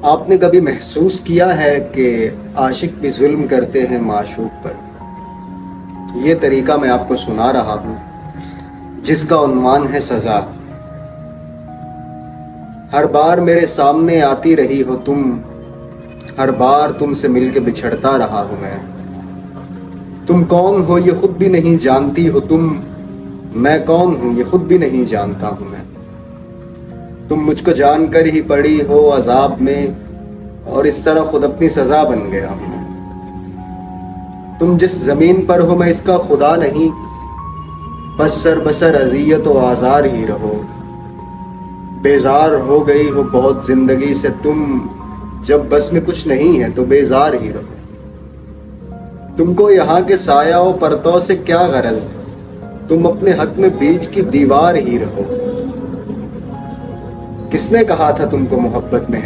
آپ نے کبھی محسوس کیا ہے کہ عاشق بھی ظلم کرتے ہیں معشوق پر؟ یہ طریقہ میں آپ کو سنا رہا ہوں جس کا عنوان ہے سزا۔ ہر بار میرے سامنے آتی رہی ہو تم، ہر بار تم سے مل کے بچھڑتا رہا ہوں میں۔ تم کون ہو یہ خود بھی نہیں جانتی ہو تم، میں کون ہوں یہ خود بھی نہیں جانتا ہوں میں۔ تم مجھ کو جان کر ہی پڑی ہو عذاب میں، اور اس طرح خود اپنی سزا بن گیا ہوں میں۔ تم جس زمین پر ہو میں اس کا خدا نہیں، بس سر بسر اذیت و آزار ہی رہو۔ بیزار ہو گئی ہو بہت زندگی سے تم، جب بس میں کچھ نہیں ہے تو بیزار ہی رہو۔ تم کو یہاں کے سایہ و پرتو سے کیا غرض، تم اپنے حق میں بیچ کی دیوار ہی رہو۔ کس نے کہا تھا تم کو محبت میں ہے